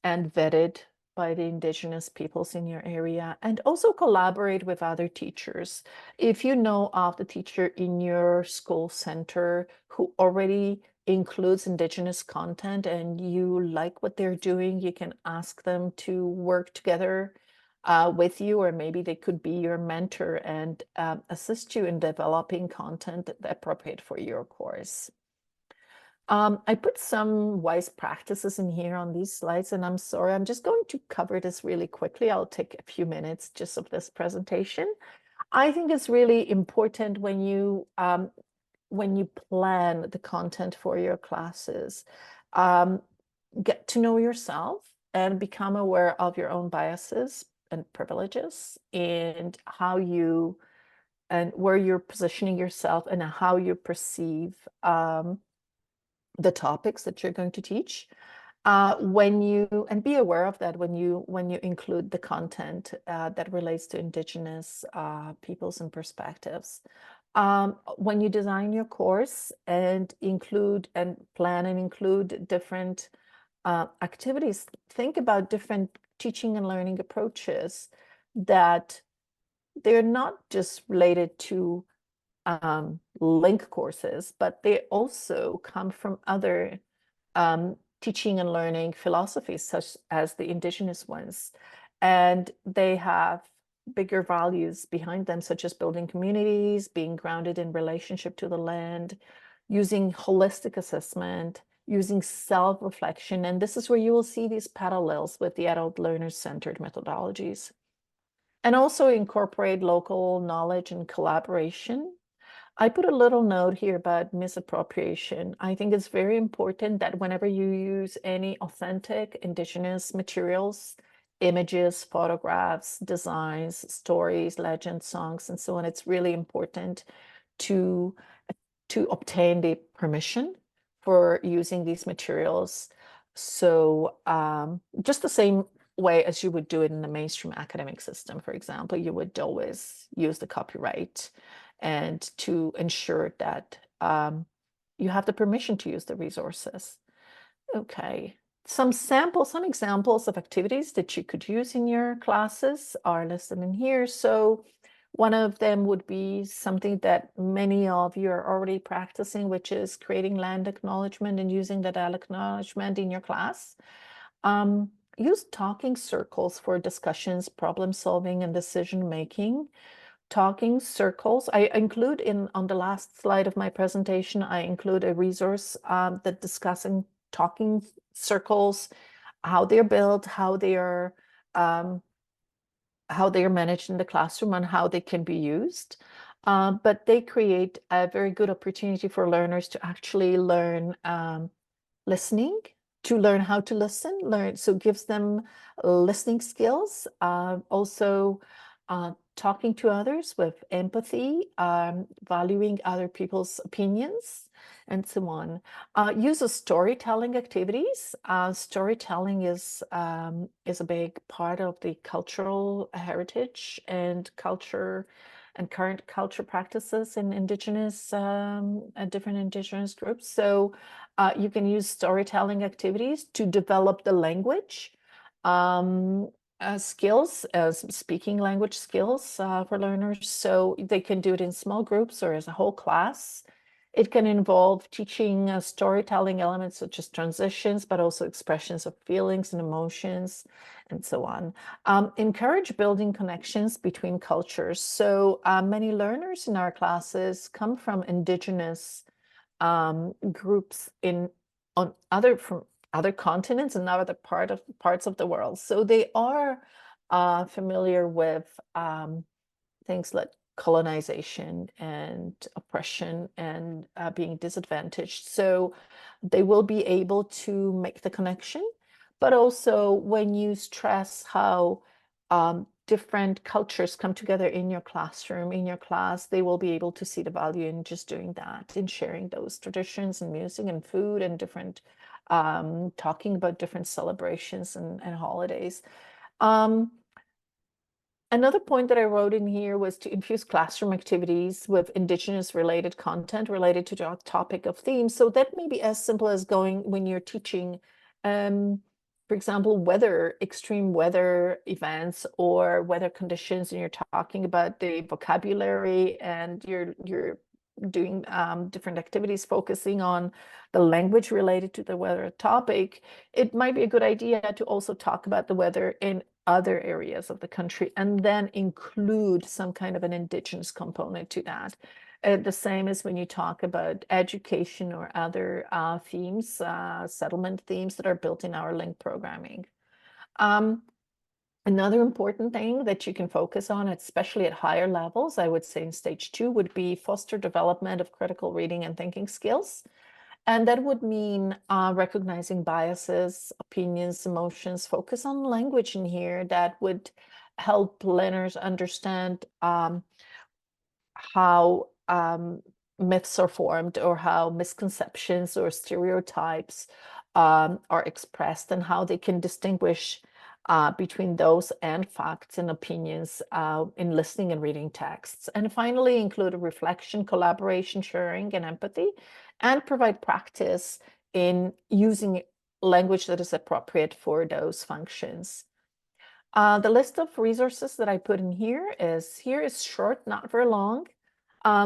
and vetted by the Indigenous peoples in your area, and also collaborate with other teachers. If you know of the teacher in your school center who already includes Indigenous content and you like what they're doing, you can ask them to work together with you, or maybe they could be your mentor and assist you in developing content appropriate for your course. I put some wise practices in here on these slides, and I'm sorry, I'm just going to cover this really quickly. I'll take a few minutes just of this presentation. I think it's really important when you plan the content for your classes, get to know yourself and become aware of your own biases and privileges, and how you and where you're positioning yourself and how you perceive the topics that you're going to teach. And be aware of that when you include the content that relates to Indigenous peoples and perspectives. When you design your course and plan and include different activities, think about different teaching and learning approaches that they're not just related to link courses, but they also come from other teaching and learning philosophies, such as the Indigenous ones. And they have bigger values behind them, such as building communities, being grounded in relationship to the land, using holistic assessment, using self-reflection. And this is where you will see these parallels with the adult learner-centered methodologies. And also incorporate local knowledge and collaboration. I put a little note here about misappropriation. I think it's very important that whenever you use any authentic Indigenous materials, images, photographs, designs, stories, legends, songs, and so on, it's really important to obtain the permission for using these materials. So just the same way as you would do it in the mainstream academic system, for example, you would always use the copyright, and to ensure that you have the permission to use the resources. Okay, some examples of activities that you could use in your classes are listed in here. So one of them would be something that many of you are already practicing, which is creating land acknowledgement and using that acknowledgement in your class. Use talking circles for discussions, problem solving, and decision making. Talking circles, I include on the last slide of my presentation, I include a resource that discussing talking circles, how they're built, how they are managed in the classroom, and how they can be used. But they create a very good opportunity for learners to actually learn listening, to learn how to listen, so it gives them listening skills. Also talking to others with empathy, valuing other people's opinions, and so on. Use of storytelling activities. Storytelling is a big part of the cultural heritage and culture and current culture practices in Indigenous, different Indigenous groups. So you can use storytelling activities to develop the language skills, as speaking language skills for learners. So they can do it in small groups or as a whole class. It can involve teaching storytelling elements such as transitions, but also expressions of feelings and emotions, and so on. Encourage building connections between cultures. So many learners in our classes come from Indigenous groups from other continents and other parts of the world. So they are familiar with things like colonization and oppression and being disadvantaged. So they will be able to make the connection. But also when you stress how different cultures come together in your classroom, in your class, they will be able to see the value in just doing that, in sharing those traditions and music and food and different, talking about different celebrations and holidays. Another point that I wrote in here was to infuse classroom activities with Indigenous related content related to the topic of theme. So that may be as simple as going when you're teaching, for example, extreme weather events or weather conditions, and you're talking about the vocabulary and you're doing different activities focusing on the language related to the weather topic. It might be a good idea to also talk about the weather in other areas of the country and then include some kind of an Indigenous component to that. The same as when you talk about education or other themes, settlement themes that are built in our link programming. Another important thing that you can focus on, especially at higher levels, I would say in stage 2, would be foster development of critical reading and thinking skills. And that would mean recognizing biases, opinions, emotions, focus on language in here that would help learners understand how myths are formed or how misconceptions or stereotypes are expressed and how they can distinguish between those and facts and opinions in listening and reading texts. And finally, include a reflection, collaboration, sharing, and empathy, and provide practice in using language that is appropriate for those functions. The list of resources that I put in here is short, not very long.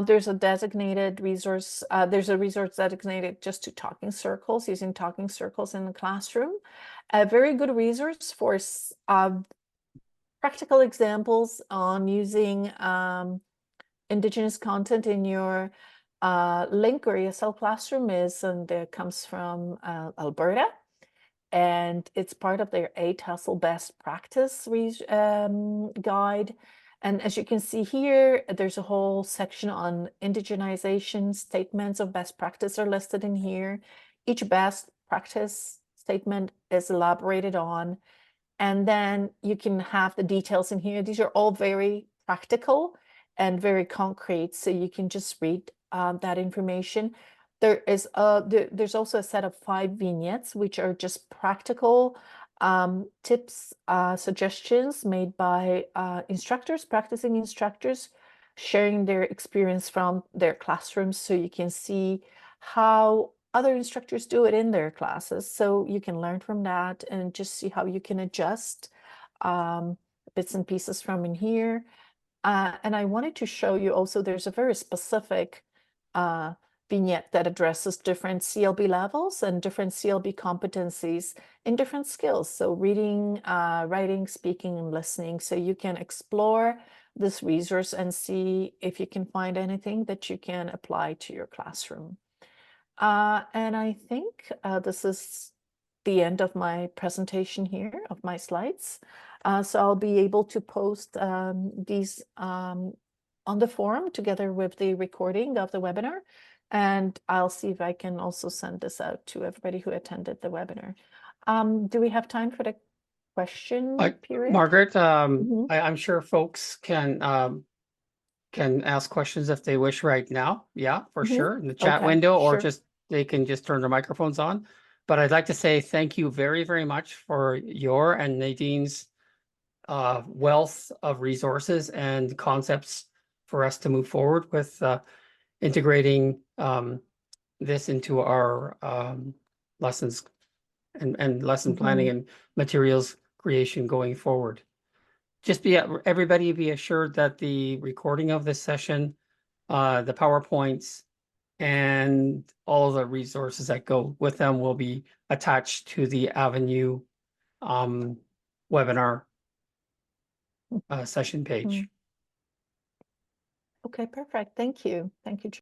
There's a designated resource. There's a resource designated just to talking circles, using talking circles in the classroom. A very good resource for practical examples on using Indigenous content in your link or ESL classroom comes from Alberta. And it's part of their ATASL best practice guide. And as you can see here, there's a whole section on indigenization. Statements of best practice are listed in here. Each best practice statement is elaborated on. And then you can have the details in here. These are all very practical and very concrete. So you can just read that information. There's also a set of 5 vignettes, which are just practical tips, suggestions made by instructors, practicing instructors, sharing their experience from their classrooms, so you can see how other instructors do it in their classes. So you can learn from that and just see how you can adjust bits and pieces from in here. And I wanted to show you also, there's a very specific vignette that addresses different CLB levels and different CLB competencies in different skills. So reading, writing, speaking, and listening. So you can explore this resource and see if you can find anything that you can apply to your classroom. And I think this is the end of my presentation here, of my slides. So I'll be able to post these on the forum together with the recording of the webinar. And I'll see if I can also send this out to everybody who attended the webinar. Do we have time for the question period? Margaret, I'm sure folks can ask questions if they wish right now. Yeah, for sure, in the chat window, or just they can just turn their microphones on. But I'd like to say thank you very, very much for your and Nadine's wealth of resources and concepts for us to move forward with integrating this into our lessons and lesson planning and materials creation going forward. Just everybody be assured that the recording of this session, the PowerPoints, And all the resources that go with them will be attached to the Avenue webinar session page. Okay, perfect. Thank you. Thank you,